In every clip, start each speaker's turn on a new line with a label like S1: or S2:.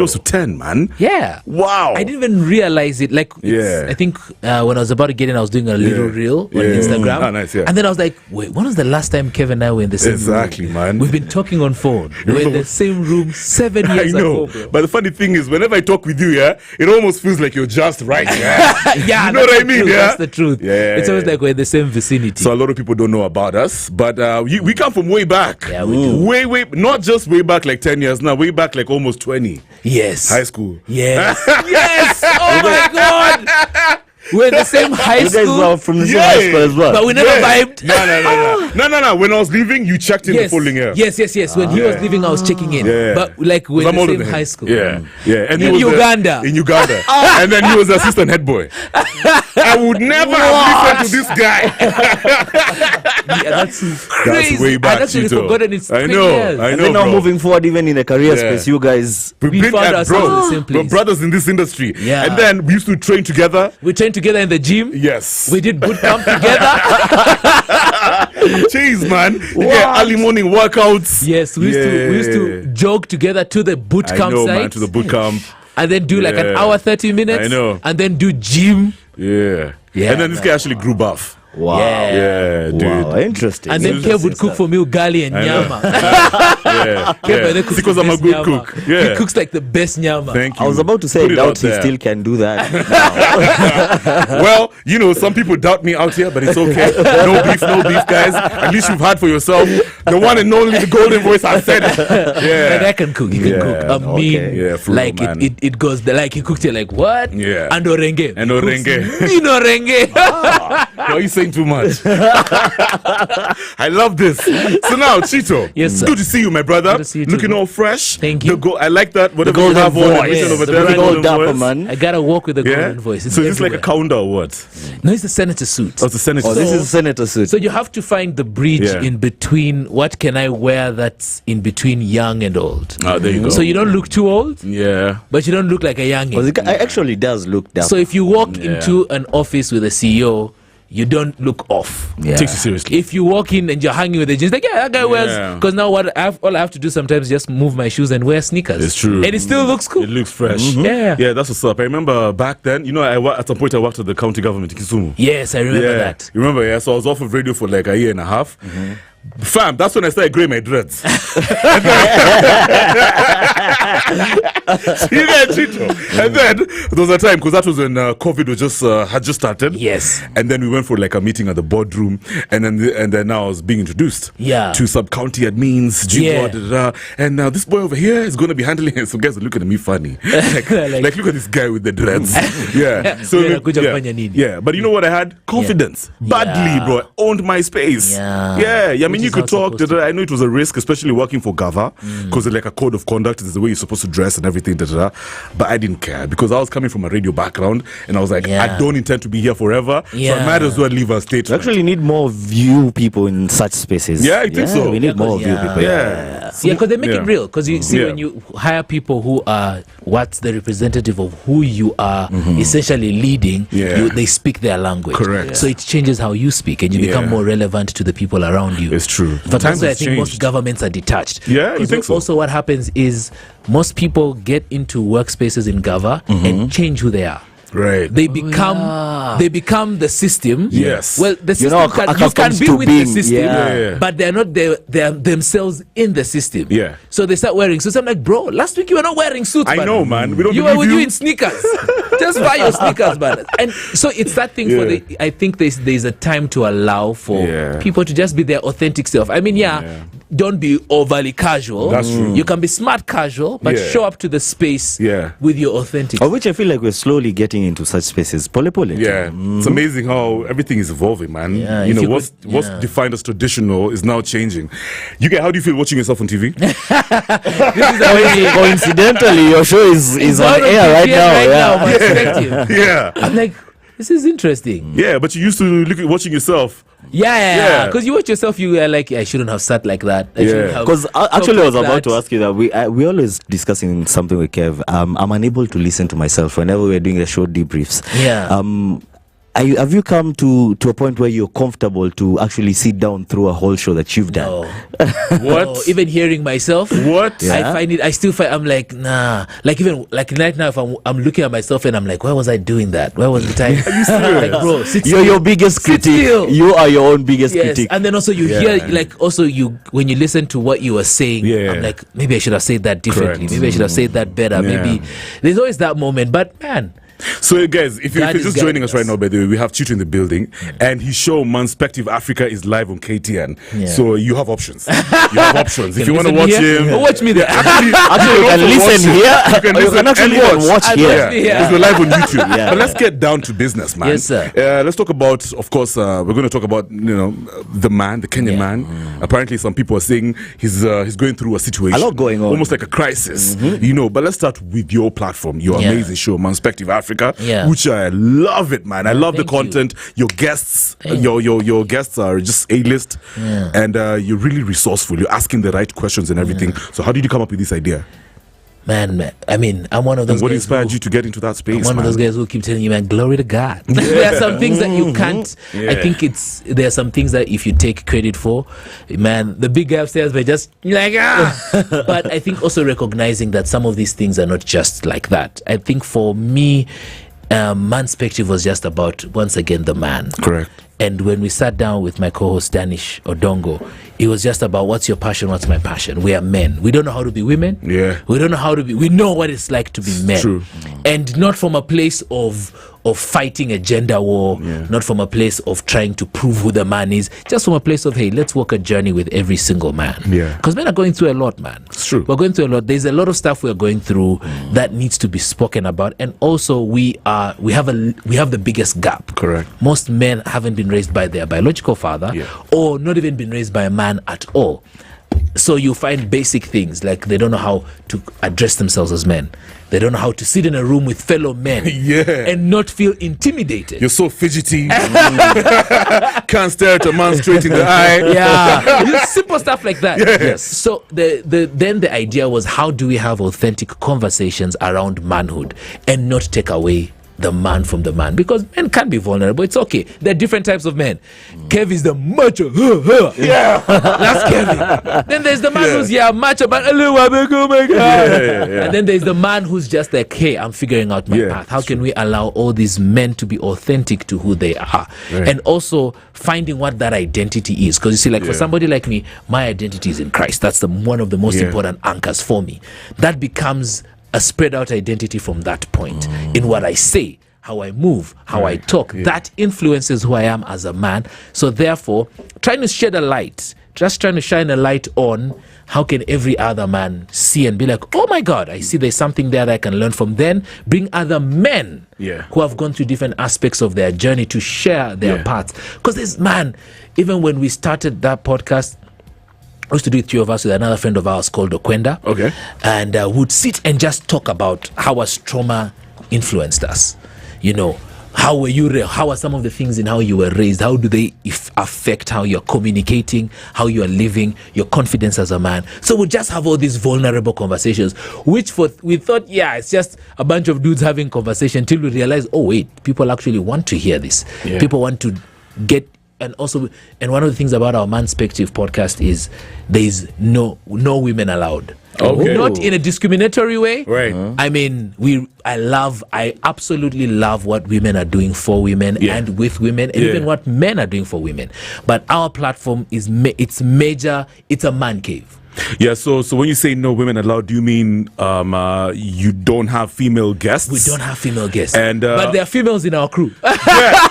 S1: close to 10, man.
S2: Yeah.
S1: Wow.
S2: I didn't even realize it. Like, I think when I was about to get in, I was doing a little reel on Instagram.
S1: Oh, nice,
S2: and then I was like, wait, when was the last time Kevin and I were in the same room?
S1: Exactly, man.
S2: We've been talking on phone. We're in the same room 7 years ago.
S1: I know. But the funny thing is, whenever I talk with you, it almost feels like you're just right.
S2: Yeah,
S1: you know what I mean?
S2: Yeah, that's the truth.
S1: Yeah.
S2: It's always like we're in the same vicinity.
S1: So a lot of people don't know about us, but we come from way back.
S2: Yeah, we do.
S1: Way, not just way back like 10 years now, way back like almost 20.
S2: Yes.
S1: High school.
S2: Yes. Yes. Oh my God. We're in the same high school.
S3: You guys were from the same high school as well.
S2: But we never vibed.
S1: No. When I was leaving, you checked in the following year.
S2: Yes. When he was leaving, I was checking in.
S1: Yeah.
S2: But like we're in the same high school.
S1: Yeah. And
S2: in Uganda.
S1: In Uganda. And then he was the assistant head boy. I would never have listened to this guy.
S2: That's crazy.
S1: That's way back,
S2: I'd actually
S1: Chito.
S2: forgotten it's 20
S1: I know.
S2: years.
S3: And then now moving forward, even in the career space, you guys...
S2: We found ourselves in the same place.
S1: We're brothers in this industry.
S2: Yeah.
S1: And then we used to train together.
S2: We trained together in the gym.
S1: Yes.
S2: We did boot camp together.
S1: Jeez, man. Yeah, early morning workouts.
S2: Yes, we used to jog together to the boot camp site.
S1: Man, to the boot camp.
S2: And then do like an hour, 30 minutes.
S1: I know.
S2: And then do gym.
S1: Yeah. And then this guy actually grew buff.
S3: Wow.
S1: Yeah, dude.
S3: Wow, interesting.
S2: And then Kev would cook for me ugali and nyama.
S1: Kev, because I'm a good
S2: nyama.
S1: cook. Yeah.
S2: He cooks like the best nyama.
S1: Thank you.
S3: I was about to say, I doubt he still can do that.
S1: Well, some people doubt me out here, but it's okay. No beef, guys. At least you've had for yourself. The one and only, the golden voice, I said it. Yeah.
S2: And I can cook. He can cook. I mean, like it goes, like he cooked it like what?
S1: Yeah.
S2: And orenge.
S1: And orenge.
S2: Orenge.
S1: You're saying too much. I love this. So now, Chito.
S2: Yes, sir.
S1: Good to see you, my brother.
S2: Good to see you
S1: Looking
S2: too.
S1: all fresh.
S2: Thank you.
S1: I like that. Whatever
S3: golden
S1: you have on,
S3: voice.
S1: over
S3: The
S1: there.
S3: big old dapper, man.
S2: I gotta walk with the golden voice. It's
S1: so is this like a
S2: everywhere.
S1: counter or what?
S2: No, it's the senator suit.
S1: Oh, it's a senator suit.
S3: This is a senator suit.
S2: So you have to find the bridge in between. What can I wear that's in between young and old?
S1: Oh, there you go.
S2: So you don't look too old, but you don't look like a youngin.
S3: It actually does look dapper.
S2: So if you walk into an office with a CEO, you don't look off.
S1: Takes you seriously.
S2: If you walk in and you're hanging with the jeans, like that guy wears. Because now all I have to do sometimes is just move my shoes and wear sneakers.
S1: It's true,
S2: and it still looks cool.
S1: It looks fresh.
S2: Yeah,
S1: that's what's up. I remember back then. At some point I worked at the county government in Kisumu.
S2: Yes, I remember that.
S1: You remember? Yeah. So I was off of radio for like a year and a half. Fam, that's when I started growing my dreads. You get Chito. And then there was a time, because that was when COVID was had just started.
S2: Yes.
S1: And then we went for like a meeting at the boardroom, and then now I was being introduced. To sub-county admins. And now this boy over here is going to be handling it. Some guys are looking at me funny. Like look at this guy with the dreads. But you know what I had? Confidence. Badly, bro. I owned my space. I mean, you could talk. I know it was a risk, especially working for Gava, because there's like a code of conduct. There's the way you're supposed to dress and everything. But I didn't care because I was coming from a radio background, and I was like, I don't intend to be here forever, so I might as well leave a state.
S3: We actually need more view people in such spaces.
S1: Yeah, I think so.
S3: We need more view people.
S2: Because they make it real. Because you see, when you hire people who are what's the representative of who you are essentially leading, they speak their language.
S1: Correct.
S2: So it changes how you speak, and you become more relevant to the people around you.
S1: It's true.
S2: But that's why I think most governments are detached.
S1: Yeah, you think so?
S2: Also, what happens is most people get into workspaces in Gava and change who they are.
S1: Right.
S2: They become the system.
S1: Yes.
S2: Well, the system you can be with the system, but they're not they're themselves in the system.
S1: Yeah.
S2: So they start wearing suits. I'm like, bro, last week you were not wearing suits.
S1: I know, man. We don't
S2: you were with you in sneakers. Just buy your sneakers, man. And so it's that thing for the. I think there's a time to allow for people to just be their authentic self. I mean, don't be overly casual.
S1: That's true.
S2: You can be smart casual, but show up to the space with your authentic.
S3: Of which I feel like we're slowly getting into such spaces. Pole.
S1: Yeah. It's amazing how everything is evolving, man.
S2: Yeah,
S1: what's defined as traditional is now changing. How do you feel watching yourself on TV?
S3: Coincidentally, your show is on air right now.
S2: Manspective.
S1: Yeah.
S2: I'm like, this is interesting.
S1: Yeah, but you used to look at watching yourself.
S2: Yeah. Because you watch yourself, you are like, I shouldn't have sat like that.
S3: Because actually, I was about to ask you that we always discussing something with Kev. I'm unable to listen to myself whenever we're doing the short debriefs.
S2: Yeah.
S3: have you come to a point where you're comfortable to actually sit down through a whole show that you've done?
S1: What?
S2: No, even hearing myself,
S1: What?
S2: I still find, I'm like, nah. Like even like right now, if I'm looking at myself and I'm like, why was I doing that? Where was the time? Like, bro,
S3: you're your biggest critic. You are your own biggest critic.
S2: And then also you hear, like, also when you listen to what you were saying, I'm like, maybe I should have said that differently.
S1: Correct.
S2: Maybe I should have said that better. Maybe there's always that moment, but man.
S1: So guys, if you're just joining us right now, by the way, we have Chito in the building, and his show Manspective Africa is live on KTN. So you have options. If you want to watch him,
S2: watch me there.
S3: Actually, you can listen here.
S1: You can listen
S3: actually watch here.
S1: Because we're live on YouTube. But let's get down to business, man.
S2: Yes, sir.
S1: Let's talk about, of course, we're going to talk about the man, the Kenyan man. Apparently, some people are saying he's going through a situation,
S3: a lot going on,
S1: almost like a crisis. But let's start with your platform, your amazing show, Manspective Africa. Which I love it, man. I love the content. Your guests, your guests are just A-list, and you're really resourceful. You're asking the right questions and everything. So how did you come up with this idea?
S2: Man, I mean, I'm one of those.
S1: And what inspired you to get into that space?
S2: I'm one of those guys who keep telling you, man, glory to God. There are some things that you can't. I think there are some things that if you take credit for, man, the big guy upstairs, but just like But I think also recognizing that some of these things are not just like that. I think for me, Manspective was just about, once again, the man.
S1: Correct.
S2: And when we sat down with my co-host Danish Odongo, it was just about, what's your passion, what's my passion? We are men. We don't know how to be women. We don't know how to be. We know what it's like to be men.
S1: True.
S2: And not from a place of fighting a gender war, not from a place of trying to prove who the man is, just from a place of, hey, let's walk a journey with every single man. Because men are going through a lot, man.
S1: It's true.
S2: We're going through a lot. There's a lot of stuff we're going through that needs to be spoken about. And also we have the biggest gap.
S1: Correct.
S2: Most men haven't been raised by their biological father or not even been raised by a man at all. So you find basic things like they don't know how to address themselves as men. They don't know how to sit in a room with fellow men and not feel intimidated.
S1: You're so fidgety. Can't stare at a man straight in the eye.
S2: Simple stuff like that. Yes. So then the idea was, how do we have authentic conversations around manhood and not take away the man from the man? Because men can be vulnerable. It's okay. There are different types of men. Kev is the macho. That's Kevin. Then there's the man who's macho, but oh my God. And then there's the man who's just like, hey, I'm figuring out my path. How can we allow all these men to be authentic to who they are? And also finding what that identity is. Because you see, like for somebody like me, my identity is in Christ. That's one of the most important anchors for me. That becomes a spread out identity from that point in what I say, how I move, how I talk. That influences who I am as a man. So therefore, trying to shed a light, just trying to shine a light on how can every other man see and be like, oh my God, I see there's something there that I can learn from. Then bring other men who have gone through different aspects of their journey to share their paths. Because this man, even when we started that podcast, I used to do it, 3 of us, with another friend of ours called Okwenda.
S1: Okay.
S2: And would sit and just talk about how has trauma influenced us. How were you? How are some of the things in how you were raised? How do they affect how you're communicating, how you are living, your confidence as a man? So we just have all these vulnerable conversations, which we thought, it's just a bunch of dudes having conversation, till we realized, oh wait, people actually want to hear this. People want to get. And also, one of the things about our Manspective podcast is there is no women allowed.
S1: Okay.
S2: Not in a discriminatory way.
S1: Right.
S2: I mean, I absolutely love what women are doing for women and with women, and even what men are doing for women. But our platform is it's a man cave.
S1: Yeah, so when you say no women allowed, do you mean you don't have female guests?
S2: We don't have female guests,
S1: and
S2: but there are females in our crew.
S1: So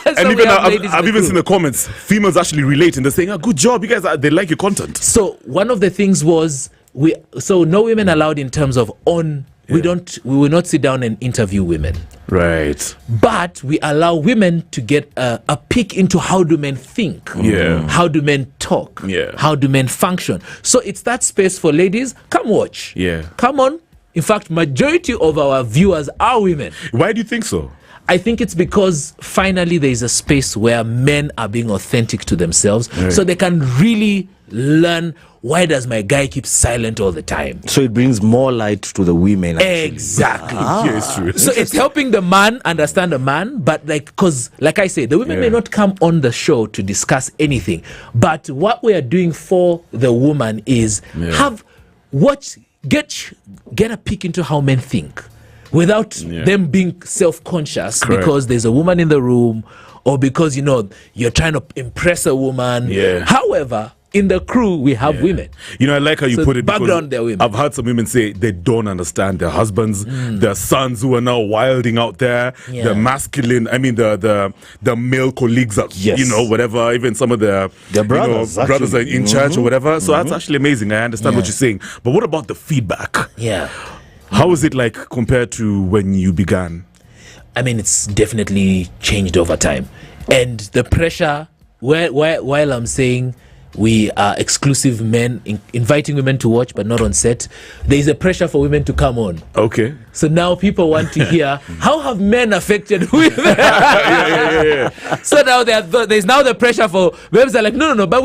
S1: and even I've even seen the comments. Females actually relate, and they're saying, "Good job, you guys! They like your content."
S2: So one of the things was no women allowed in terms of we will not sit down and interview women.
S1: Right.
S2: But we allow women to get a peek into how do men think. How do men talk. How do men function. So it's that space for ladies. Come watch. Come on. In fact, majority of our viewers are women.
S1: Why do you think so?
S2: I think it's because finally there is a space where men are being authentic to themselves, so they can really learn, why does my guy keep silent all the time?
S3: So it brings more light to the women. Actually.
S2: Exactly.
S1: Yeah, it's true.
S2: So it's helping the man understand the man, but because like I say, the women may not come on the show to discuss anything, but what we are doing for the woman is get a peek into how men think without them being self-conscious because there's a woman in the room, or because you're trying to impress a woman. However, in the crew we have women.
S1: I like how you put it.
S2: Background, they're women.
S1: I've heard some women say they don't understand their husbands, their sons who are now wilding out there, the masculine, the male colleagues that whatever, even some of their
S3: brothers,
S1: brothers are in church or whatever. So that's actually amazing. I understand what you're saying. But what about the feedback? How is it like compared to when you began?
S2: It's definitely changed over time. And the pressure, while I'm saying we are exclusive men, inviting women to watch but not on set, there is a pressure for women to come on.
S1: Okay.
S2: So now people want to hear, how have men affected women? So now there's now the pressure for women are like, no, but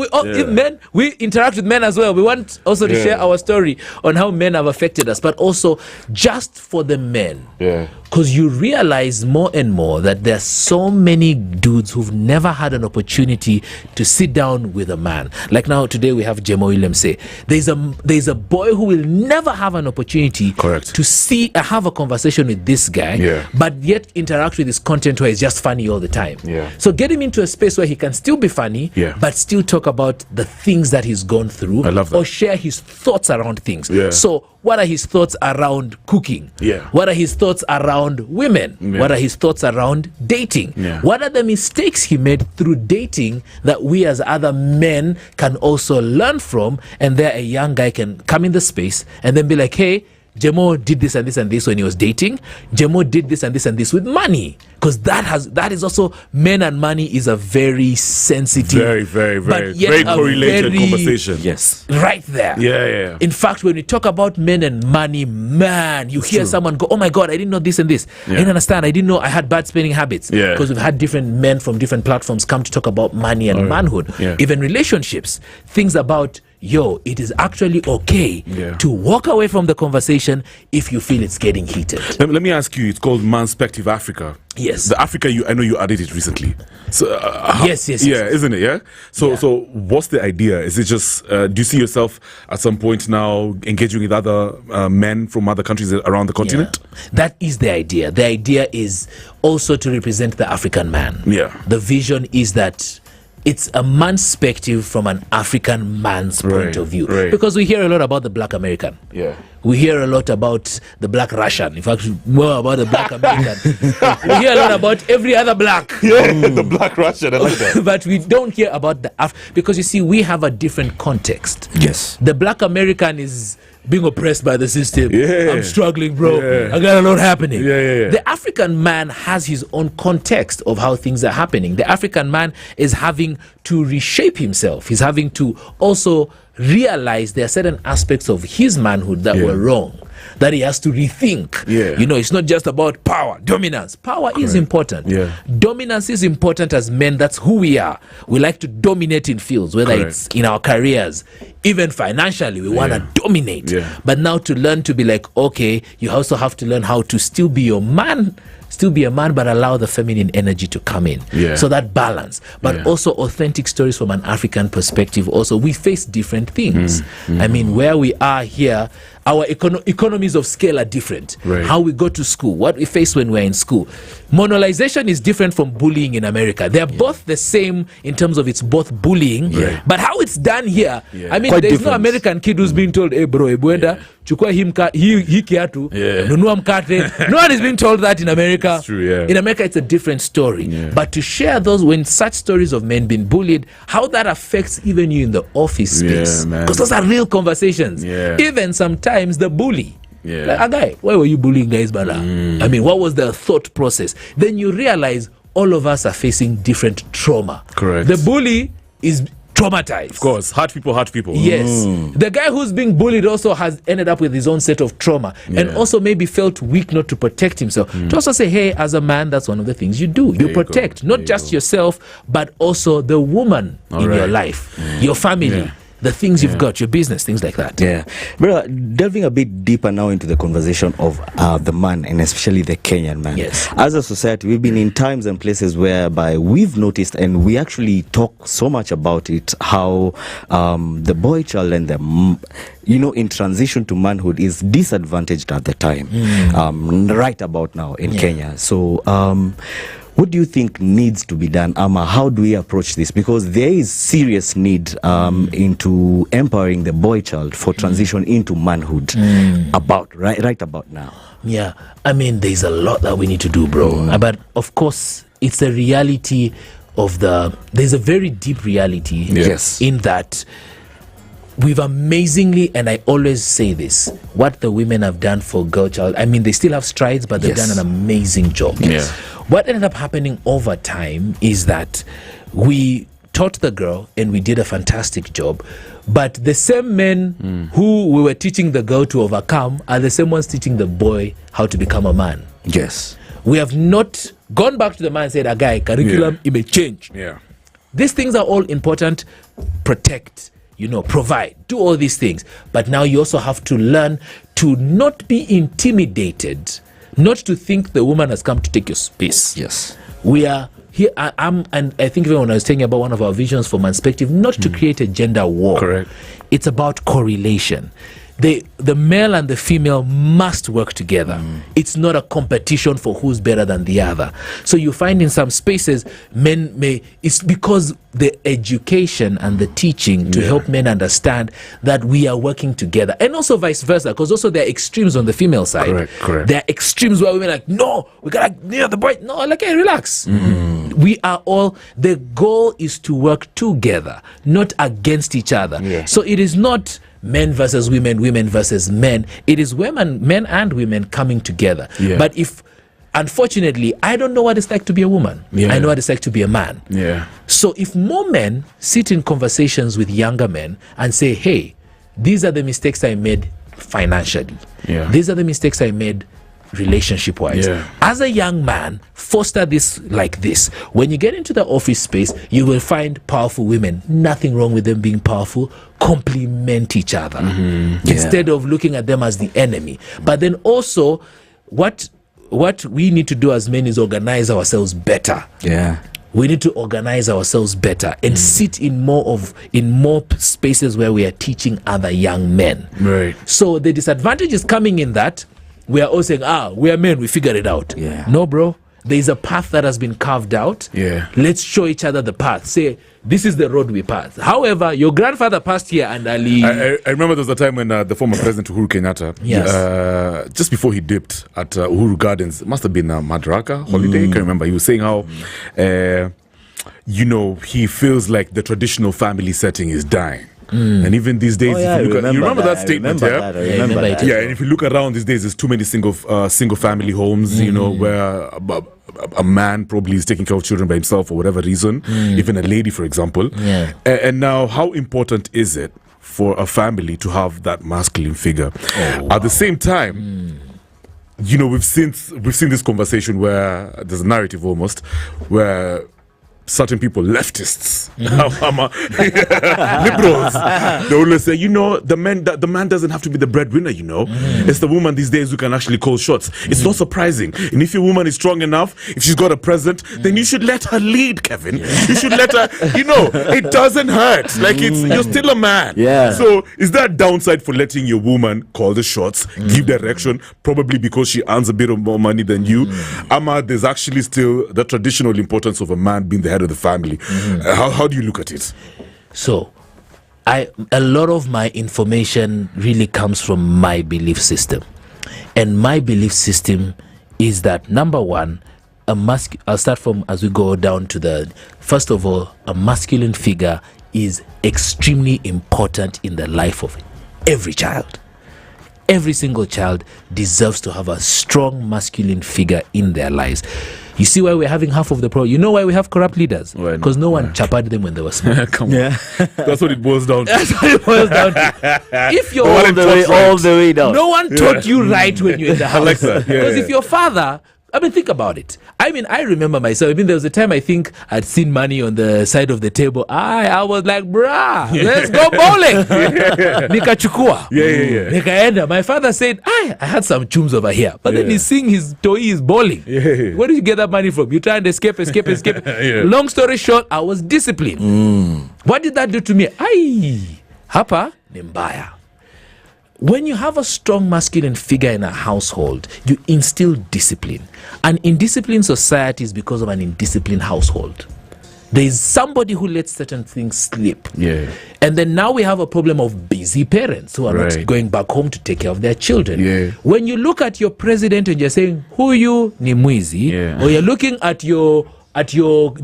S2: we interact with men as well. We want also to share our story on how men have affected us, but also just for the men. Because you realize more and more that there's so many dudes who've never had an opportunity to sit down with a man. Like now today we have Jemo Williams say there's a boy who will never have an opportunity to have a conversation with this guy, but yet interact with his content where he's just funny all the time. So get him into a space where he can still be funny, but still talk about the things that he's gone through,
S1: I love that.
S2: or share his thoughts around things. So what are his thoughts around cooking? What are his thoughts around women? What are his thoughts around dating? What are the mistakes he made through dating that we as other men can also learn from? And there a young guy can come in the space and then be like, hey, Jemo did this and this and this when he was dating. Jemo did this and this with money. Because that is also, men and money is a very sensitive,
S1: very correlated conversation.
S2: Right there. In fact, when we talk about men and money, man, you hear someone go, oh my God, I didn't know this and this. I didn't understand. I didn't know I had bad spending habits. Because we've had different men from different platforms come to talk about money and manhood. Even relationships. Things about, it is actually okay to walk away from the conversation if you feel it's getting heated.
S1: Let me ask you, it's called Manspective Africa.
S2: Yes.
S1: The Africa, I know you added it recently. So,
S2: yes.
S1: Isn't it? Yeah. So what's the idea? Is it just, do you see yourself at some point now engaging with other men from other countries around the continent?
S2: That is the idea. The idea is also to represent the African man. The vision is that it's a manspective from an African man's point of view. Because we hear a lot about the black American. We hear a lot about the black Russian. In fact, more about the black American. We hear a lot about every other black.
S1: The black Russian, I like that.
S2: But we don't hear about the because you see, we have a different context. The black American is being oppressed by the system. I'm struggling, bro. I got a lot happening. The African man has his own context of how things are happening. The African man is having to reshape himself. He's having to also realize there are certain aspects of his manhood that were wrong, that he has to rethink. It's not just about power, dominance. Power is important. Dominance is important as men. That's who we are. We like to dominate in fields, whether it's in our careers, even financially, we want to dominate. But now to learn to be like, okay, you also have to learn how to still be your man, but allow the feminine energy to come in. So that balance, but also authentic stories from an African perspective. Also, we face different things. I mean, where we are here, our economies of scale are different. How we go to school, what we face when we're in school. Monolization is different from bullying in America. They're both the same in terms of it's both bullying, but how it's done here, I mean, there's no American kid who's being told, hey bro, Ebuenda, chukua hii kiatu, nunua mkate. No one is being told that in America.
S1: It's true,
S2: In America, it's a different story. But to share those, when such stories of men being bullied, how that affects even you in the office space. Because those are real conversations. Even sometimes the bully. Like, guy, why were you bullying guys, Bala? I mean, what was the thought process? Then you realize all of us are facing different trauma.
S1: Correct.
S2: The bully is traumatized.
S1: Of course, hurt people.
S2: Yes. The guy who's being bullied also has ended up with his own set of trauma and also maybe felt weak not to protect himself. To also say, hey, as a man, that's one of the things you do. You protect not just yourself, but also the woman in your life, your family. The things you've got, your business, things like that.
S3: Yeah. But delving a bit deeper now into the conversation of the man, and especially the Kenyan man.
S2: Yes.
S3: As a society, we've been in times and places whereby we've noticed, and we actually talk so much about it, how the boy child and the in transition to manhood is disadvantaged at the time, right about now in Kenya. So what do you think needs to be done, Ama? How do we approach this? Because there is serious need into empowering the boy child for transition into manhood right about now.
S2: Yeah, I mean, there's a lot that we need to do, bro. But of course, it's a reality of there's a very deep reality in that we've amazingly, and I always say this, what the women have done for girl child, I mean, they still have strides, but they've done an amazing job. What ended up happening over time is that we taught the girl and we did a fantastic job, but the same men who we were teaching the girl to overcome are the same ones teaching the boy how to become a man.
S3: Yes.
S2: We have not gone back to the man and said, guy, curriculum, it may change. These things are all important. Protect, provide, do all these things. But now you also have to learn to not be intimidated, not to think the woman has come to take your space.
S3: Yes.
S2: We are here, and I think even when I was telling you about one of our visions for Manspective, not to create a gender war.
S1: Correct.
S2: It's about correlation. The male and the female must work together. It's not a competition for who's better than the other. So you find in some spaces it's because the education and the teaching to help men understand that we are working together, and also vice versa, because also there are extremes on the female side.
S1: Correct.
S2: There are extremes where women are like, no, we gotta the boy. No, like, hey, relax. We are all, the goal is to work together, not against each other. So it is not men versus women, women versus men. It is men and women coming together. But unfortunately, I don't know what it's like to be a woman. I know what it's like to be a man. So if more men sit in conversations with younger men and say, hey, these are the mistakes I made financially. These are the mistakes I made relationship wise. As a young man, foster this like this. When you get into the office space, you will find powerful women. Nothing wrong with them being powerful. Complement each other instead of looking at them as the enemy. But then also, what we need to do as men is organize ourselves better. We need to organize ourselves better and sit in more spaces where we are teaching other young men. So the disadvantage is coming in that we are all saying, we are men, we figured it out. No, bro. There is a path that has been carved out. Let's show each other the path. Say, this is the road we passed. However, your grandfather passed here and Ali.
S1: I remember there was a time when the former president Uhuru Kenyatta, just before he dipped at Uhuru Gardens, it must have been a Madaraka holiday, I can't remember. He was saying how, he feels like the traditional family setting is dying. And even these days, if you remember that statement,
S2: and
S1: if you look around these days, there's too many single family homes, where a man probably is taking care of children by himself for whatever reason, even a lady, for example. And now, how important is it for a family to have that masculine figure? At the same time, we've seen this conversation where there's a narrative almost where certain people, leftists, liberals, they always say, the man doesn't have to be the breadwinner, It's the woman these days who can actually call shots. It's not surprising. And if your woman is strong enough, if she's got a present, then you should let her lead, Kevin. You should let her, it doesn't hurt. Like, you're still a man. So is there a downside for letting your woman call the shots, give direction, probably because she earns a bit of more money than you? There's actually still the traditional importance of a man being the head of the family. How do you look at it?
S2: So a lot of my information really comes from my belief system, and my belief system is that, number one, I'll start from as we go down to first of all, a masculine figure is extremely important in the life of every child. Every single child deserves to have a strong masculine figure in their lives. You see why we're having half of the problem. You know why we have corrupt leaders? Because no one chapered them when they were small.
S1: Come on. That's what it boils down to.
S2: That's what it boils down to. If you're
S3: all the way down.
S2: No one taught you right when you're in the house.
S1: I like that.
S2: Because if your father... think about it. I remember myself. There was a time I think I'd seen money on the side of the table. I was like, brah, let's go bowling. Nikachukua. Nikaenda. My father said, I had some chums over here. But then he's seeing his toy is bowling. Where did you get that money from? You try and escape. Long story short, I was disciplined. What did that do to me? Hapa ni mbaya. When you have a strong masculine figure in a household, you instill discipline. An indisciplined society is because of an indisciplined household. There is somebody who lets certain things slip. And then now we have a problem of busy parents who are not going back home to take care of their children. When you look at your president and you're saying, huyu ni mwizi, or you're looking at your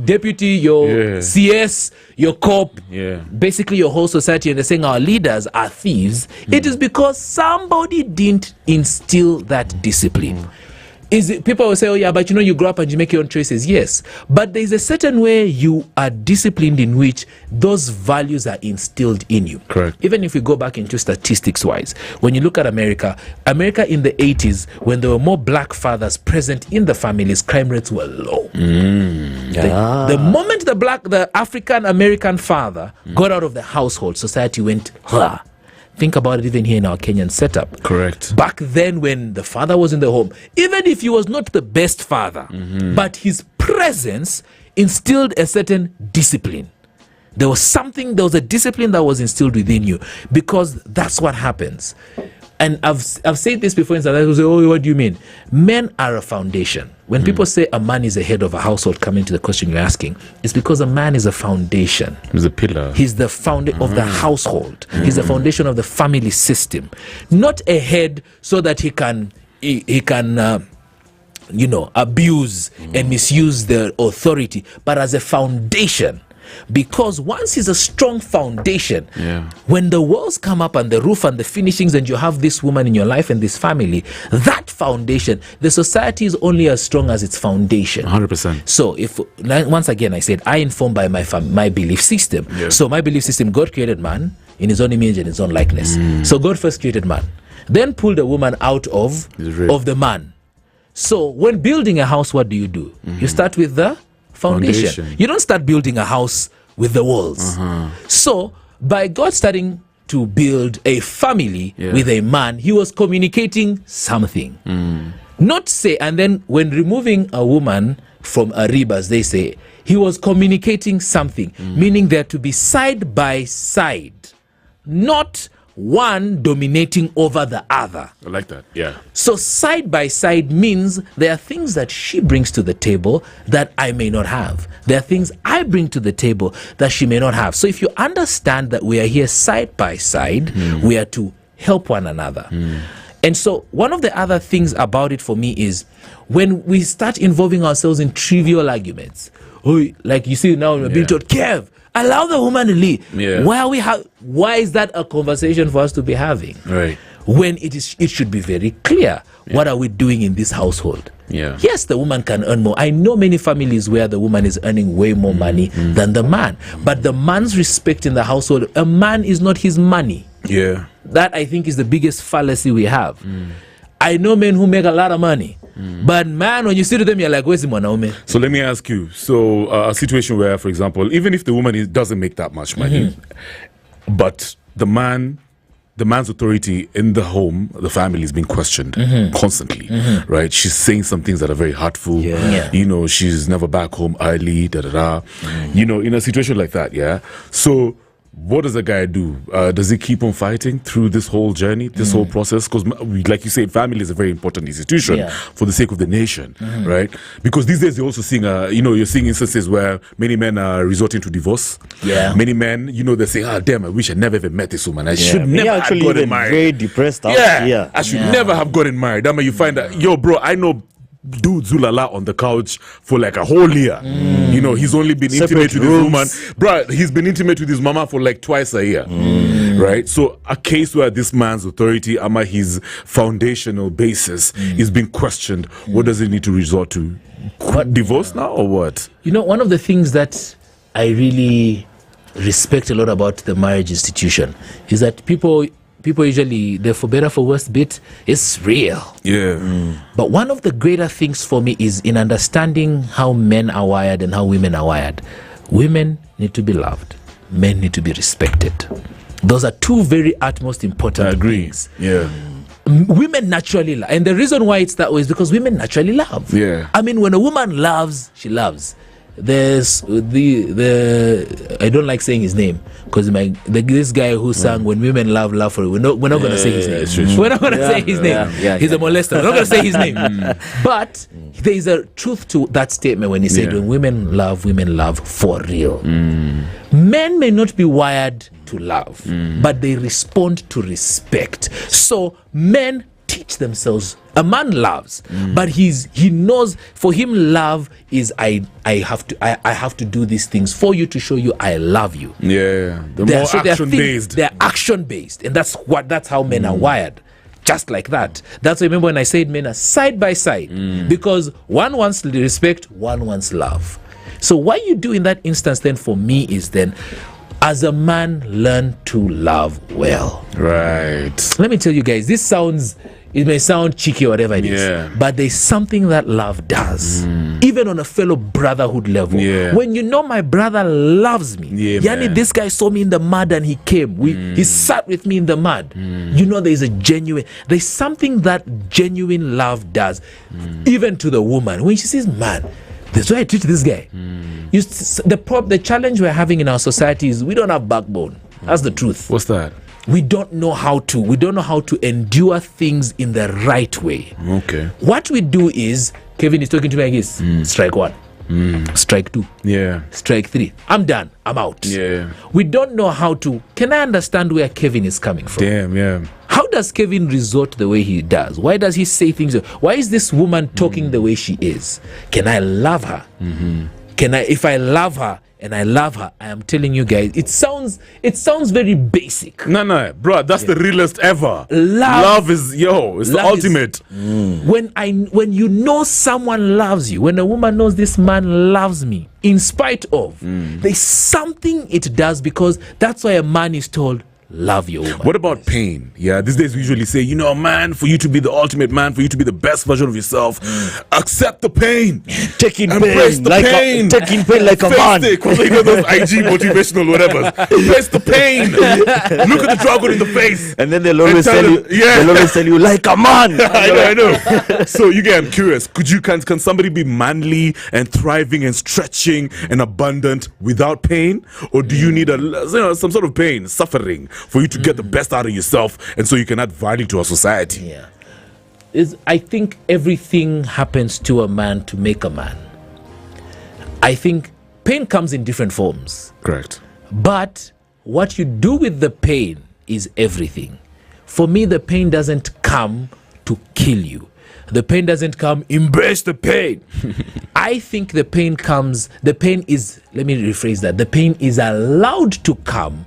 S2: deputy, your CS, your cop, basically your whole society, and they're saying our leaders are thieves, it is because somebody didn't instill that discipline. People will say, oh yeah, but you grow up and you make your own choices. Yes, but there's a certain way you are disciplined in which those values are instilled in you.
S1: Correct.
S2: Even if we go back into statistics wise, when you look at America in the 80s, when there were more black fathers present in the families, crime rates were low. The moment the African American father got out of the household, society went, Think about it even here in our Kenyan setup.
S1: Correct.
S2: Back then when the father was in the home, even if he was not the best father, but his presence instilled a certain discipline. There was a discipline that was instilled within you, because that's what happens. And I've said this before in South Africa. Say, oh, what do you mean? Men are a foundation. When people say a man is the head of a household, coming to the question you're asking, it's because a man is a foundation.
S1: He's a pillar.
S2: He's the foundation of the household. He's the foundation of the family system. Not a head so that he can abuse and misuse the authority, but as a foundation. Because once it's a strong foundation, when the walls come up and the roof and the finishings, and you have this woman in your life and this family, that foundation, the society is only as strong as its foundation.
S1: 100%.
S2: So once again I said, I informed by my belief system. So my belief system, God created man in his own image and his own likeness. So God first created man, then pulled a woman out of the man. So when building a house, what do? You start with the foundation. You don't start building a house with the walls. So by God starting to build a family with a man, he was communicating something. Not say, and then when removing a woman from a rib, as they say, he was communicating something, meaning they're to be side by side, not one dominating over the other.
S1: I like that. Yeah.
S2: So side by side means there are things that she brings to the table that I may not have. There are things I bring to the table that she may not have. So if you understand that we are here side by side, we are to help one another. And so one of the other things about it for me is when we start involving ourselves in trivial arguments. Oh, like you see now we're being told, Kev, allow the woman to lead. Why is that a conversation for us to be having?
S1: Right.
S2: When it should be very clear. What are we doing in this household? Yes, the woman can earn more. I know many families where the woman is earning way more money than the man. But the man's respect in the household, a man is not his money. That I think is the biggest fallacy we have. I know men who make a lot of money. But man, when you see to them, you're like, where's the mwanaume?
S1: So let me ask you. So a situation where, for example, even if the woman doesn't make that much money, but the man's authority in the home, the family is being questioned constantly, right? She's saying some things that are very hurtful. You know, she's never back home early, You know, in a situation like that, So what does a guy do? Does he keep on fighting through this whole journey, this whole process? Because, like you said, family is a very important institution for the sake of the nation, right? Because these days you're also seeing, you're seeing instances where many men are resorting to divorce. Many men, they're saying, damn, I wish I never even met this woman. I should never have gotten married.
S3: Very depressed out here.
S1: I should never have gotten married. I mean, you find that, bro, I know dudes who la on the couch for like a whole year. He's only been intimate with his woman. Bro, he's been intimate with his mama for like twice a year. right? So a case where this man's authority, his foundational basis is being questioned, what does he need to resort to? Divorce now or what?
S2: You know, one of the things that I really respect a lot about the marriage institution is that people usually, they're for better for worse bit, it's real.
S1: Yeah.
S2: But one of the greater things for me is in understanding how men are wired and how women are wired. Women need to be loved. Men need to be respected. Those are two very utmost important things.
S1: Yeah.
S2: Women naturally love. And the reason why it's that way is because women naturally love.
S1: Yeah.
S2: I mean, when a woman loves, she loves. There's the I don't like saying his name because this guy who sang "When Women Love, Love for It." We're not going to say his name. We're not going to say his name. He's a molester. We're not going to say his name. But there is a truth to that statement when he said, "When women love for real." Men may not be wired to love, but they respond to respect. So men teach themselves. A man loves, but he knows. For him, love is I have to do these things for you to show you I love you.
S1: Yeah, more action based.
S2: They're action based, and that's how men are wired. Just like that. That's why I remember when I said men are side by side, because one wants respect, one wants love. So what you do in that instance then for me is then, as a man, learn to love well.
S1: Right.
S2: Let me tell you guys, it may sound cheeky or whatever it is, but there's something that love does, even on a fellow brotherhood level. When you know my brother loves me, Yani, this guy saw me in the mud and he came. He sat with me in the mud. You know, there's something that genuine love does, even to the woman. When she says, man, that's why I treat this guy. The challenge we're having in our society is we don't have backbone. That's the truth.
S1: What's that?
S2: We don't know how to endure things in the right way.
S1: Okay.
S2: What we do is, Kevin is talking to me like this. Strike one. Strike two.
S1: Yeah.
S2: Strike three. I'm done. I'm out.
S1: Yeah.
S2: We don't know how to. Can I understand where Kevin is coming from?
S1: Damn, yeah.
S2: How does Kevin resort the way he does? Why does he say things? Why is this woman talking the way she is? Can I love her? If I love her and I love her, I am telling you guys, it sounds very basic.
S1: No, bro, that's the realest ever.
S2: Love
S1: is the ultimate.
S2: When you know someone loves you, when a woman knows this man loves me, in spite of, there's something it does, because that's why a man is told, love your woman.
S1: What about pain? Yeah, these days we usually say, man, for you to be the ultimate man, for you to be the best version of yourself, accept the pain.
S3: Taking
S1: pain like
S3: a man.
S1: Those IG motivational whatever. Face the pain. Look at the struggle in the face.
S3: And then they'll always tell you, like a man.
S1: I know. So I'm curious. Can somebody be manly and thriving and stretching and abundant without pain? Or do you need some sort of pain, suffering, for you to get the best out of yourself, and so you can add value to our society?
S2: I think everything happens to a man to make a man. I think pain comes in different forms.
S1: Correct.
S2: But what you do with the pain is everything. For me, the pain doesn't come to kill you. The pain doesn't come, embrace the pain. I think the pain is, let me rephrase that, the pain is allowed to come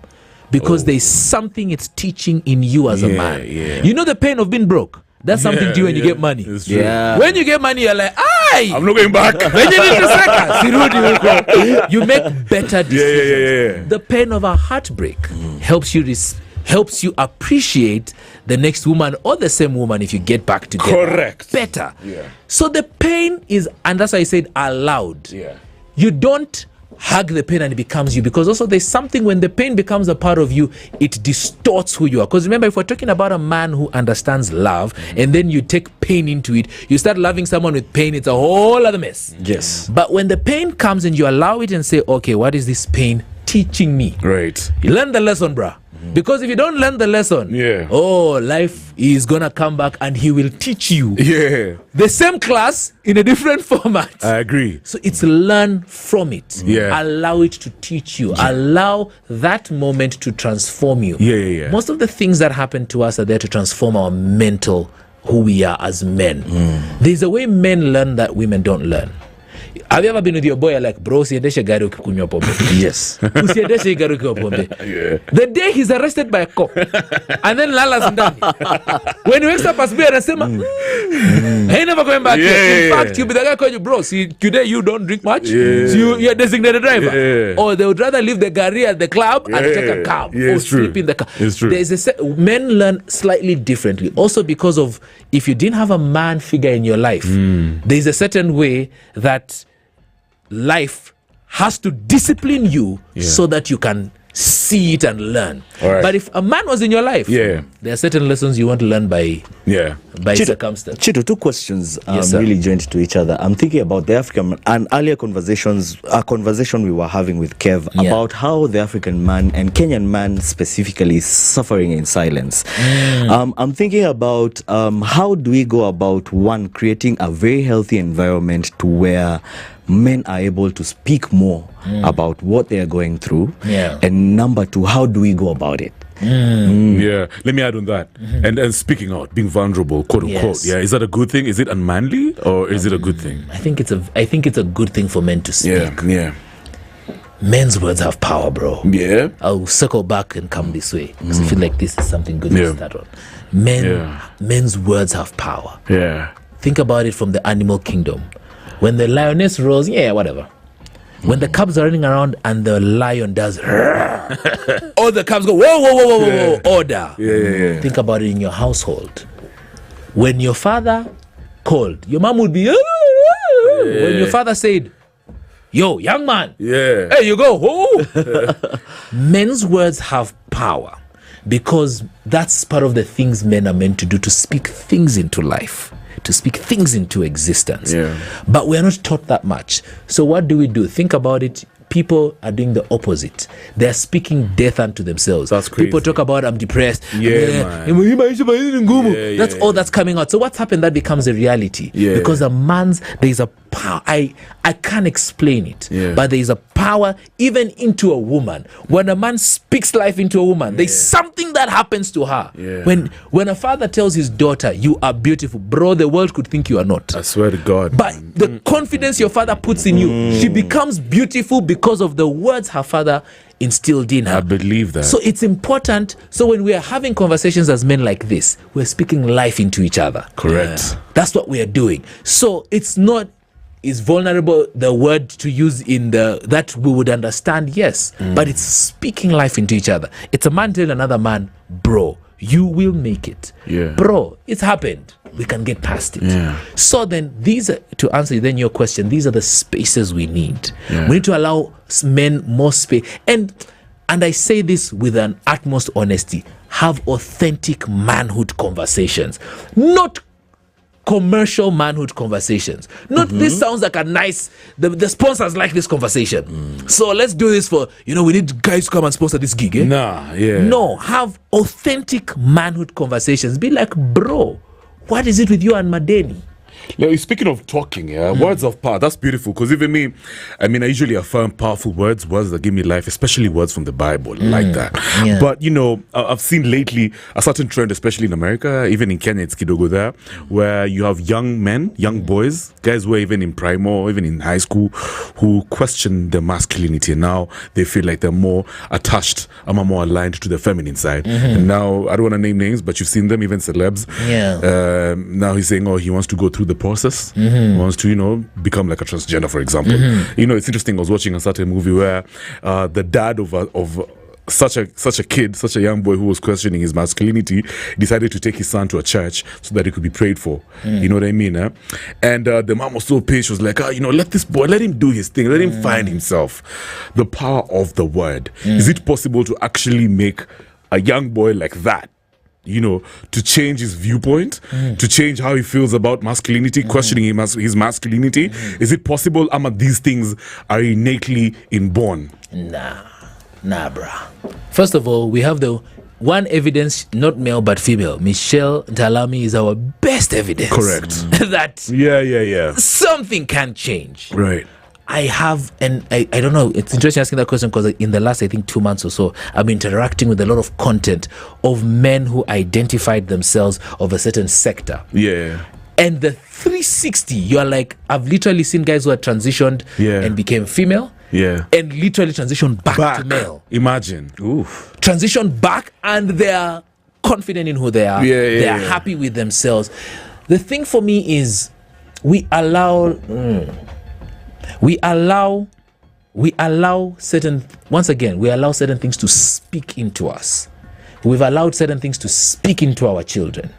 S2: because there's something it's teaching in you as a man. You know the pain of being broke? That's something to you when you get money. When you get money, you're like, I'm not going back. You make better decisions. The pain of a heartbreak helps you appreciate the next woman or the same woman if you get back together.
S1: Correct.
S2: Better. So the pain is, and that's why I said allowed. You don't hug the pain and it becomes you, because also there's something when the pain becomes a part of you, it distorts who you are. Because remember, if we're talking about a man who understands love and then you take pain into it, you start loving someone with pain, it's a whole other mess.
S3: Yes.
S2: But when the pain comes and you allow it and say, okay, what is this pain teaching me?
S1: Right.
S2: You learn the lesson, bruh. Because if you don't learn the lesson, life is gonna come back and he will teach you the same class in a different format.
S1: I agree.
S2: So it's learn from it. Allow it to teach you. Allow that moment to transform you. Most of the things that happen to us are there to transform our mental, who we are as men. There's a way men learn that women don't learn. Have you ever been with your boy like, bro, usiendeshe gari ukikunywa pombe?
S3: Yes.
S2: Usiendeshe gari ukiwa pombe. The day he's arrested by a cop and then lalas ndani. When he wakes up as beer anasema, hey, never going back here. In fact, you'll be the guy calling you, bro, see, today you don't drink much. So you're a designated driver. Or they would rather leave the gari at the club and take a cab or sleep in the car.
S1: It's true.
S2: Men learn slightly differently. Also because of, if you didn't have a man figure in your life, there's a certain way that life has to discipline you so that you can see it and learn. But if a man was in your life, there are certain lessons you want to learn by circumstance.
S3: Chito, two questions really joined to each other. I'm thinking about the African and earlier conversation we were having with Kev about how the African man and Kenyan man specifically is suffering in silence. I'm thinking about how do we go about, one, creating a very healthy environment to where men are able to speak more about what they are going through, and number two, how do we go about it?
S1: Let me add on that. And speaking out, being vulnerable, quote unquote. Is that a good thing? Is it unmanly, or is it a good thing?
S2: I think it's a good thing for men to speak. Men's words have power, bro. I'll circle back and come this way because I feel like this is something good to start on. Men's words have power. Think about it from the animal kingdom. When the lioness roars, whatever. When the cubs are running around and the lion does, all the cubs go, whoa, order. Think about it in your household. When your father called, your mom would be, when your father said, yo, young man, hey, you go, Men's words have power because that's part of the things men are meant to do, to speak things into life, to speak things into existence. But we are not taught that much. So what do we do? Think about it. People are doing the opposite. They're speaking death unto themselves.
S1: That's crazy.
S2: People talk about, I'm depressed.
S1: Man.
S2: That's all that's coming out. So what's happened? That becomes a reality. Because there is a power. I can't explain it. But there is a power even into a woman. When a man speaks life into a woman, there's something that happens to her. When a father tells his daughter, you are beautiful, bro, the world could think you are not.
S1: I swear to God.
S2: But the confidence your father puts in you, she becomes beautiful because of the words her father instilled in her.
S1: I believe that.
S2: So it's important. So when we are having conversations as men like this, we're speaking life into each other.
S1: Correct.
S2: That's what we are doing. So it's not, is vulnerable the word to use in the that we would understand, yes, but it's speaking life into each other. It's a man telling another man, bro, you will make it. Bro, it's happened. We can get past it. So then these are, to answer then your question, these are the spaces we need. We need to allow men more space. And I say this with an utmost honesty, have authentic manhood conversations, not commercial manhood conversations. Not this sounds like a nice, the sponsors like this conversation, so let's do this for, we need guys to come and sponsor this gig. No, have authentic manhood conversations. Be like, bro, what is it with you and Madeni?
S1: Now, speaking of talking, words of power, that's beautiful. Because even me, I usually affirm powerful words that give me life, especially words from the Bible, like that. But, I've seen lately a certain trend, especially in America, even in Kenya, it's kidogo there, where you have young men, young boys, guys who are even in primo or even in high school, who question their masculinity. And now they feel like they're more attached, more aligned to the feminine side. And now, I don't want to name names, but you've seen them, even celebs. Now he's saying, he wants to go through the process, wants to become like a transgender, for example. It's interesting. I was watching a certain movie where the dad of such a kid, such a young boy who was questioning his masculinity, decided to take his son to a church so that he could be prayed for. You know what I mean? And the mom was so patient. She was like, let this boy, let him do his thing, let him find himself. The power of the word. Is it possible to actually make a young boy like that, to change his viewpoint, to change how he feels about masculinity, questioning his masculinity? Is it possible? These things are innately inborn.
S2: Nah, bruh. First of all, we have the one evidence, not male but female. Michelle Ndhlovu is our best evidence.
S1: Correct.
S2: That something can change.
S1: Right.
S2: I have, and I don't know, it's interesting asking that question because in the last, I think 2 months or so, I've been interacting with a lot of content of men who identified themselves of a certain sector. And the 360, you're like, I've literally seen guys who are transitioned and became female.
S1: Yeah.
S2: And literally transitioned back to male.
S1: Imagine.
S3: Oof.
S2: Transition back, and they're confident in who they are. They're happy with themselves. The thing for me is we allow certain things to speak into us. We've allowed certain things to speak into our children.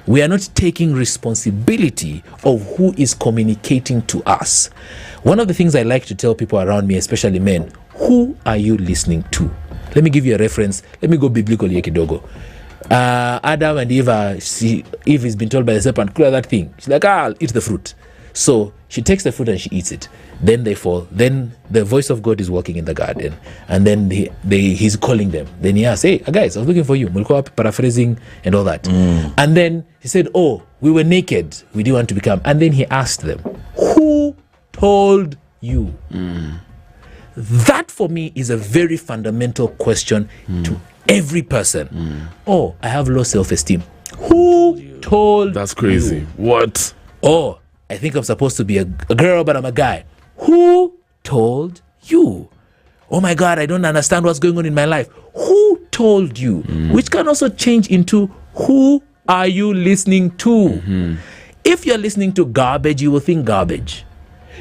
S2: We are not taking responsibility of who is communicating to us. One of the things I like to tell people around me, especially men, who are you listening to? Let me give you a reference. Let me go biblically kidogo. Adam and Eve has been told by the serpent, clear that thing. She's like, I'll eat the fruit. So she takes the fruit and she eats it. Then they fall. Then the voice of God is walking in the garden. And then he's calling them. Then he asks, hey, guys, I was looking for you. Paraphrasing and all that. And then he said, oh, we were naked. We didn't want to become. And then he asked them, who told you? That for me is a very fundamental question to every person. Oh, I have low self-esteem. Who told
S1: That's crazy.
S2: you?
S1: What?
S2: Oh, I think I'm supposed to be a girl, but I'm a guy. Who told you? Oh my God, I don't understand what's going on in my life. Who told you? Which can also change into who are you listening to? If you're listening to garbage, you will think garbage.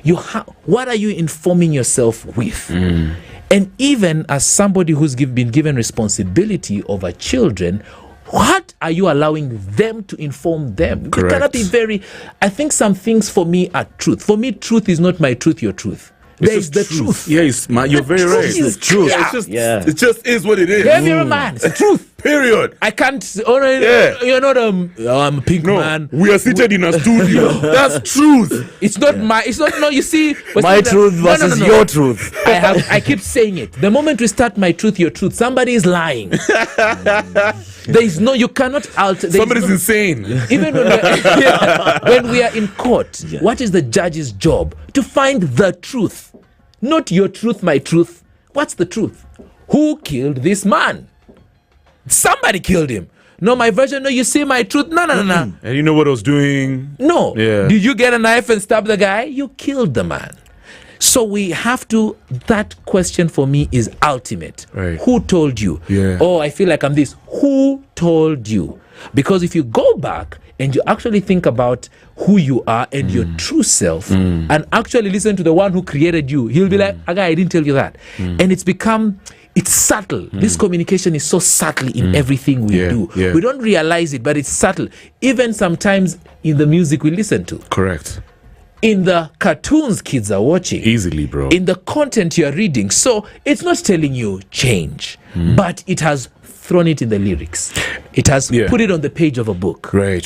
S2: What are you informing yourself with? And even as somebody who's been given responsibility over children, what are you allowing them to inform them?
S1: Correct.
S2: You cannot be I think some things for me are truth. For me, truth is not my truth, your truth. There is the truth.
S1: Yeah, you're very right.
S2: It's the truth.
S1: It just is what it is.
S2: Yeah, you're a man. It's the truth.
S1: Period.
S2: I can't. You're not I'm a pink man.
S1: We are seated in a studio. That's truth.
S2: It's not my. It's not. No, you see.
S3: My truth versus your truth.
S2: I keep saying it. The moment we start my truth, your truth, somebody is lying. There is no. You cannot alter.
S1: Somebody's insane.
S2: Even when we are in court, what is the judge's job? To find the truth. Not your truth, my truth. What's the truth? Who killed this man? Somebody killed him. No, my version. No, you see my truth. No.
S1: And you know what I was doing?
S2: No.
S1: Yeah.
S2: Did you get a knife and stab the guy? You killed the man. So we have to. That question for me is ultimate.
S1: Right.
S2: Who told you?
S1: Yeah.
S2: Oh, I feel like I'm this. Who told you? Because if you go back and you actually think about who you are and your true self and actually listen to the one who created you, he'll be like, "Aga, I didn't tell you that." And it's subtle. This communication is so subtle in everything we do.
S1: Yeah.
S2: We don't realize it, but it's subtle. Even sometimes in the music we listen to.
S1: Correct.
S2: In the cartoons kids are watching.
S1: Easily, bro.
S2: In the content you're reading. So it's not telling you change, but it has thrown it in the lyrics. It has put it on the page of a book.
S1: Right.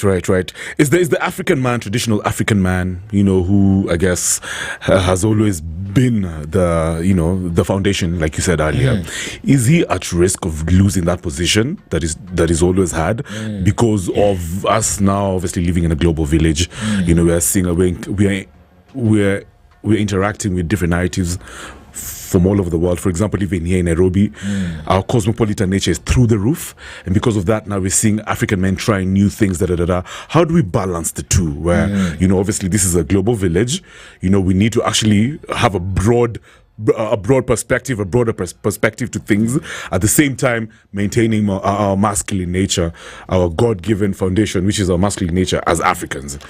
S1: Is the African man, traditional African man, who I guess has always been the foundation, like you said earlier. Is he at risk of losing that position that he's always had because of us now obviously living in a global village? We are seeing we're interacting with different narratives from all over the world. For example, even here in Nairobi, our cosmopolitan nature is through the roof, and because of that, now we're seeing African men trying new things. How do we balance the two? Where obviously this is a global village. We need to actually have a broad perspective, a broader perspective to things. At the same time, maintaining our masculine nature, our God-given foundation, which is our masculine nature as Africans.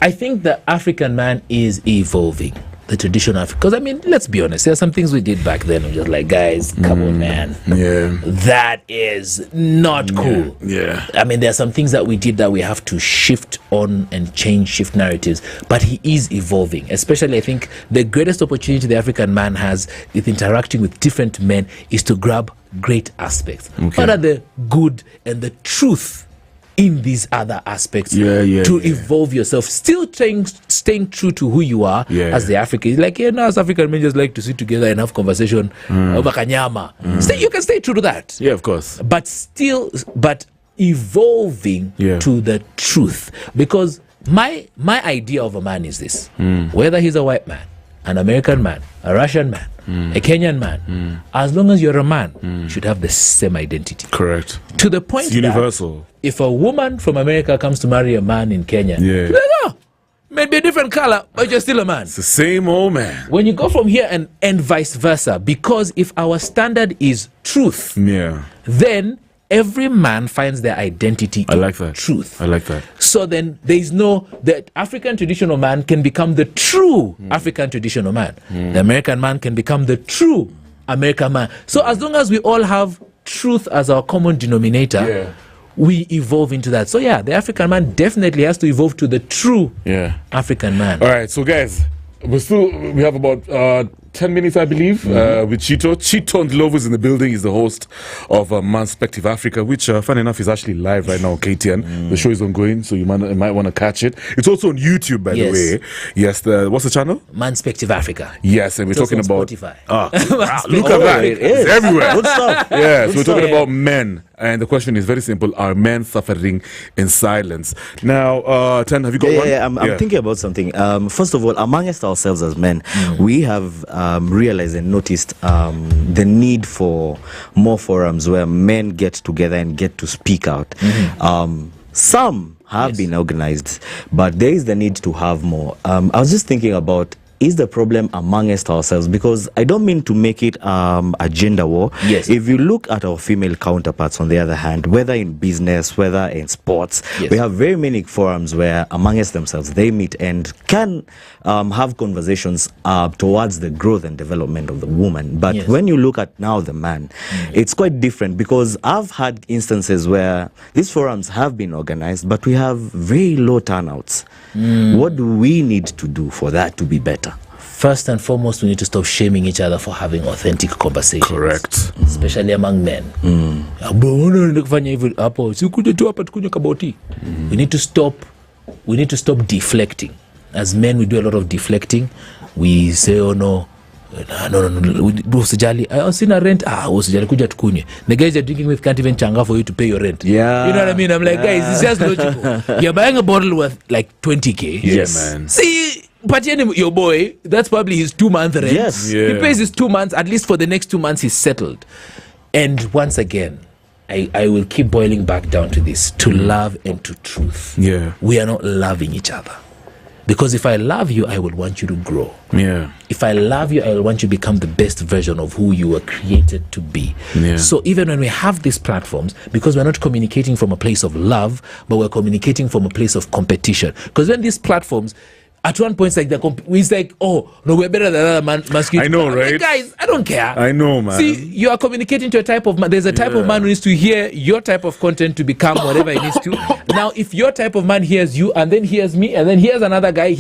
S2: I think the African man is evolving. The traditional African, because let's be honest, there are some things we did back then. I'm just like, guys, come on, man.
S1: Yeah,
S2: that is not cool.
S1: Yeah.
S2: There are some things that we did that we have to shift on and shift narratives. But he is evolving. Especially, I think the greatest opportunity the African man has with interacting with different men is to grab great aspects.
S1: Okay.
S2: What are the good and the truth in these other aspects
S1: to
S2: evolve yourself, still staying true to who you are as the African. Like, as African men just like to sit together and have conversation over kanyama. You can stay true to that.
S1: Yeah, of course.
S2: But evolving to the truth. Because my idea of a man is this. Whether he's a white man, an American man, a Russian man, a Kenyan man, as long as you're a man, you should have the same identity.
S1: Correct.
S2: To the point
S1: it's universal.
S2: That if a woman from America comes to marry a man in Kenya,
S1: yeah.
S2: Maybe a different color, but you're still a man.
S1: It's the same old man.
S2: When you go from here and vice versa, because if our standard is truth, then every man finds their identity in truth.
S1: I like that.
S2: So then there is the African traditional man can become the true African traditional man. The American man can become the true American man. So as long as we all have truth as our common denominator, we evolve into that. So the African man definitely has to evolve to the true African man.
S1: All right, so guys, we have about 10 minutes, I believe, with Chito. Chito Ndhlovu is in the building. He's the host of Manspective Africa, which, fun enough, is actually live right now on KTN. The show is ongoing, so you might want to catch it. It's also on YouTube, by the way. Yes, what's the channel?
S2: Manspective Africa.
S1: Yes, and we're talking about
S2: Spotify.
S1: Look at that. It's everywhere.
S3: Good stuff.
S1: Yeah, so we're talking about men. And the question is very simple. Are men suffering in silence? Now, Ten, have you got one?
S3: I'm thinking about something. First of all, amongst ourselves as men, we have realized and noticed the need for more forums where men get together and get to speak out. Some have been organized, but there is the need to have more. I was just thinking about, is the problem amongst ourselves? Because I don't mean to make it a gender war.
S2: Yes.
S3: If you look at our female counterparts, on the other hand, whether in business, whether in sports, we have very many forums where amongst themselves they meet and can have conversations towards the growth and development of the woman. But when you look at now the man, it's quite different, because I've had instances where these forums have been organized, but we have very low turnouts. What do we need to do for that to be better?
S2: First and foremost, we need to stop shaming each other for having authentic conversations.
S1: Correct.
S2: Especially among men. We need to stop deflecting. As men, we do a lot of deflecting. We say, oh no, usijali, sina rent, usijali, kuja tukunye. The guys you're drinking with can't even changa for you to pay your rent.
S3: Yeah.
S2: You know what I mean? I'm like, guys, it's just logical. You're buying a bottle worth like 20K.
S1: Yes, man.
S2: See, but your boy, that's probably his 2-month rent.
S3: Yes.
S2: He pays his 2 months, at least for the next 2 months he's settled. And once again, I will keep boiling back down to this, to love and to truth.
S1: Yeah.
S2: We are not loving each other. Because if I love you, I will want you to grow.
S1: Yeah.
S2: If I love you, I will want you to become the best version of who you were created to be.
S1: Yeah.
S2: So even when we have these platforms, because we're not communicating from a place of love, but we're communicating from a place of competition. Because when these platforms, at one point, it's like, oh, no, we're better than other man.
S1: I know, right?
S2: Like, guys, I don't care.
S1: I know, man.
S2: See, you are communicating to a type of man. There's a type of man who needs to hear your type of content to become whatever it needs to. Now, if your type of man hears you, and then hears me, and then hears another guy,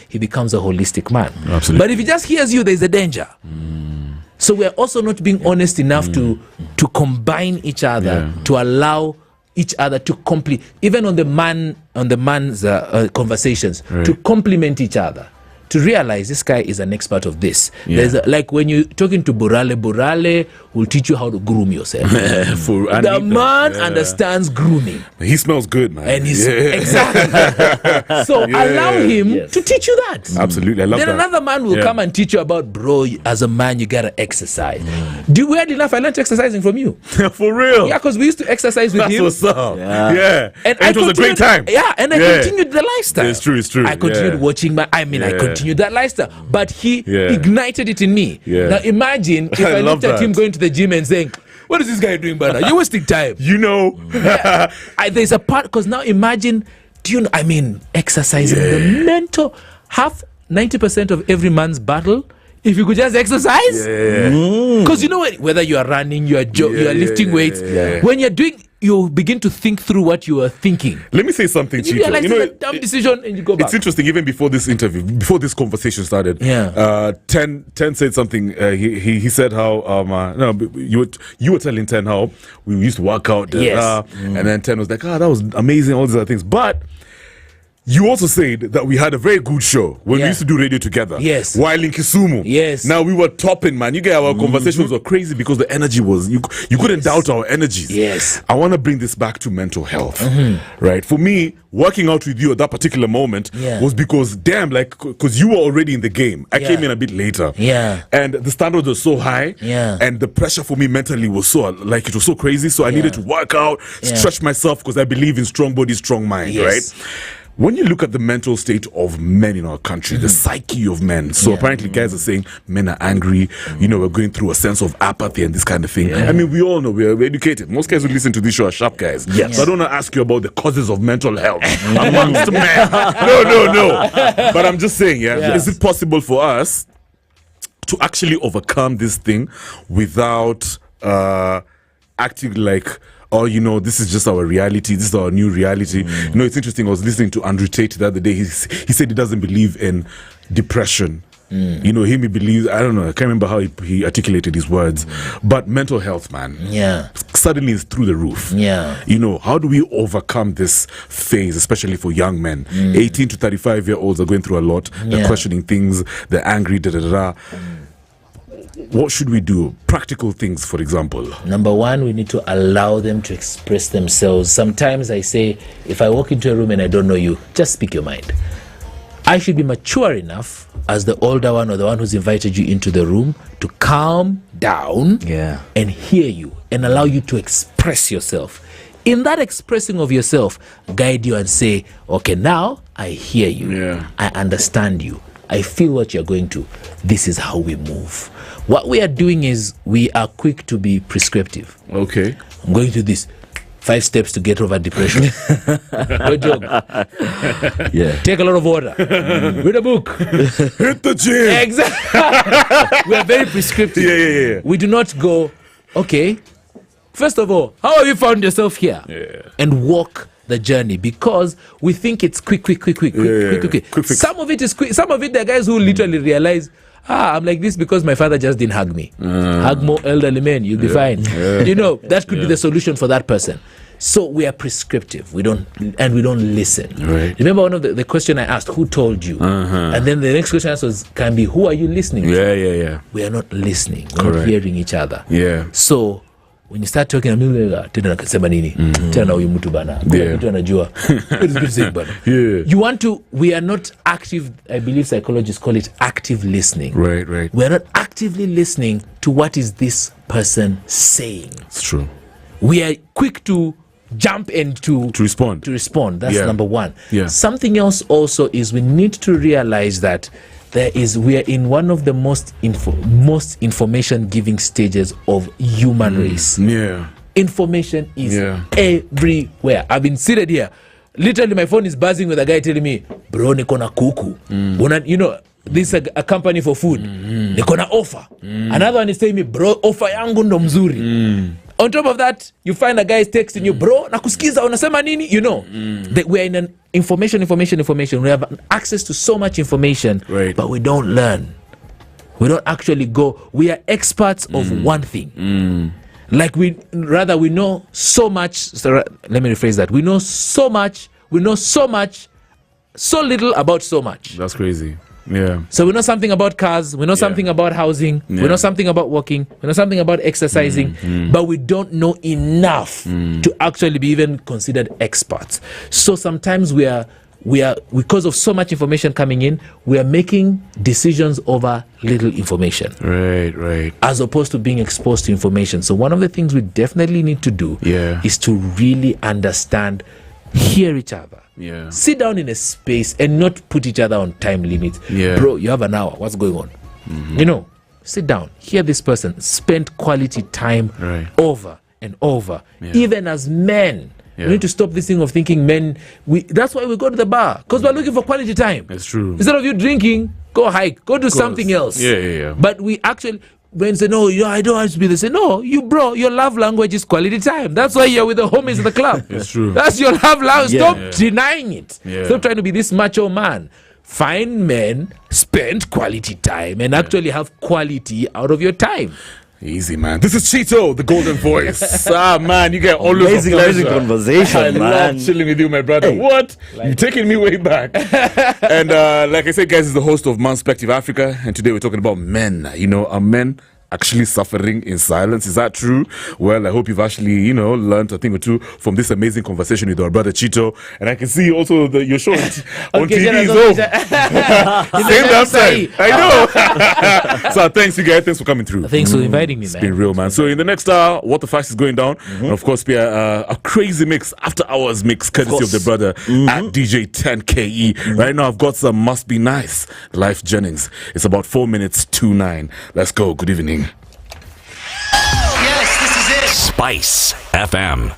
S2: he becomes a holistic man.
S1: Absolutely.
S2: But if he just hears you, there's a danger. So we're also not being honest enough to combine each other, to allow each other to complete, even on the man's conversations, to complement each other, to realize this guy is an expert of this. There's like when you're talking to Burale will teach you how to groom yourself. The man understands grooming.
S1: He smells good, man.
S2: And he's exactly. So allow him to teach you that.
S1: Absolutely, I love that.
S2: Then another man will come and teach you about, bro, as a man you gotta exercise. Weird enough, I learned exercising from you.
S1: For real.
S2: Yeah, because we used to exercise with him.
S1: That's what's up. Yeah. And it was a great time.
S2: Yeah, and I continued the lifestyle.
S1: It's true.
S2: I continued watching I continued that lifestyle. But he ignited it in me. Now imagine if I looked at him going to the gym and saying, what is this guy doing, brother? You're wasting time.
S1: You know.
S2: There's a part, because now imagine, exercising, the mental, 90% of every man's battle, if you could just exercise. Because you know what, whether you are running, you are lifting weights, when you're doing, you begin to think through what you are thinking.
S1: Let me say something, Chito.
S2: You realize it's a dumb decision and you go back.
S1: It's interesting, even before this interview, before this conversation started, Ten said something. He said how you were telling Ten how we used to work out, and then Ten was like, that was amazing, all these other things. But You also said that we had a very good show when we used to do radio together.
S2: Yes.
S1: While in Kisumu.
S2: Yes.
S1: Now we were topping, man. You get our conversations were crazy because the energy was, you couldn't doubt our energies.
S2: Yes.
S1: I want to bring this back to mental health. Right. For me, working out with you at that particular moment was because, damn, like, because you were already in the game. I came in a bit later.
S2: Yeah.
S1: And the standards were so high.
S2: Yeah.
S1: And the pressure for me mentally was so, like, it was so crazy. So I needed to work out, stretch myself because I believe in strong body, strong mind. Right. When you look at the mental state of men in our country, the psyche of men, so apparently guys are saying men are angry, you know, we're going through a sense of apathy and this kind of thing. I mean, we all know, we're educated. Most guys who listen to this show are sharp guys. Yes. So I don't want to ask you about the causes of mental health amongst men. No. But I'm just saying, is it possible for us to actually overcome this thing without acting like, oh, you know, this is just our reality. This is our new reality. You know, it's interesting. I was listening to Andrew Tate the other day. He said he doesn't believe in depression. You know, he believes, I don't know, I can't remember how he articulated his words, but mental health, man, suddenly is through the roof. You know, how do we overcome this phase, especially for young men? 18 to 35-year-olds are going through a lot. They're questioning things. They're angry, What should we do? Practical things, for example.
S2: Number one, we need to allow them to express themselves. Sometimes I say, if I walk into a room and I don't know you, just speak your mind. I should be mature enough as the older one or the one who's invited you into the room to calm down and hear you and allow you to express yourself. In that expressing of yourself, guide you and say, okay, now I hear you. I understand you. I feel what you're going to. This is how we move. What we are doing is we are quick to be prescriptive.
S1: Okay.
S2: I'm going to this 5 steps to get over depression. No joke. Take a lot of water. Read a book.
S1: Hit the gym.
S2: Exactly. We are very prescriptive. We do not go, okay, first of all, how have you found yourself here? And walk the journey, because we think it's quick. Some of it is quick. Some of it, there are guys who literally realize, I'm like this because my father just didn't hug me. Hug more elderly men, you'll be fine. You know, that could be the solution for that person. So we are prescriptive. We don't listen. Remember one of the question I asked, who told you? And then the next question I asked can be, who are you listening to? We are not listening. We're not hearing each other. So when you start talking, tena nakasema nini? Tena huyu mtu bana. Mtu anajua. You want to, we are not active, I believe psychologists call it active listening.
S1: Right.
S2: We are not actively listening to what is this person saying.
S1: It's true.
S2: We are quick to jump and to
S1: respond.
S2: That's number one. Something else also is we need to realize that we are in one of the most information giving stages of human race. Information is everywhere. I've been seated here. Literally, my phone is buzzing with a guy telling me, bro, niko na kuku. You know, this is a company for food. Niko na offer. Another one is saying me, bro, offer yangu ndo mzuri. On top of that, you find a guy is texting you, bro, nakusikiza unasema nini? You know, that we are in an information. We have access to so much information, but we don't learn. We don't actually go. We are experts of one thing. Like we know so much. So let me rephrase that. We know so much, so little about so much.
S1: That's crazy.
S2: So we know something about cars, we know something about housing, we know something about walking, we know something about exercising, but we don't know enough to actually be even considered experts. So sometimes we are because of so much information coming in, we are making decisions over little information.
S1: Right.
S2: As opposed to being exposed to information. So one of the things we definitely need to do is to really understand, hear each other. Sit down in a space and not put each other on time limits. Bro, you have an hour. What's going on? You know, sit down, hear this person, spend quality time over and over. Even as men, we need to stop this thing of thinking men. That's why we go to the bar, because we're looking for quality time.
S1: That's true.
S2: Instead of you drinking, go hike, go do something else. But we actually, when say no, I don't have to be the same. No, your love language is quality time. That's why you're with the homies at the club.
S1: It's true.
S2: That's your love language. Stop denying it. Stop trying to be this macho man. Find men, spend quality time, and actually have quality out of your time.
S1: Easy, man. This is Chito, the golden voice. Man, you get all
S3: amazing conversation,
S1: I
S3: man.
S1: love chilling with you, my brother.
S3: Hey.
S1: What? You're taking me way back. And like I said, guys, is the host of Manspective Africa, and today we're talking about men. Are men actually suffering in silence? Is that true? Well, I hope you've actually, learned a thing or two from this amazing conversation with our brother Chito. And I can see also your show on TV. Same damn time. I know. So thanks, you guys. Thanks for coming through.
S2: Thanks for inviting me, man.
S1: It's been real, man. So in the next hour, What the Facts is going down. And of course, be a crazy mix, after hours mix, courtesy of the brother at DJ 10KE. Right now, I've got some Must Be Nice, Life Jennings. It's about 4 minutes to 9. Let's go. Good evening.
S4: Yes, this is it.
S5: Spice FM.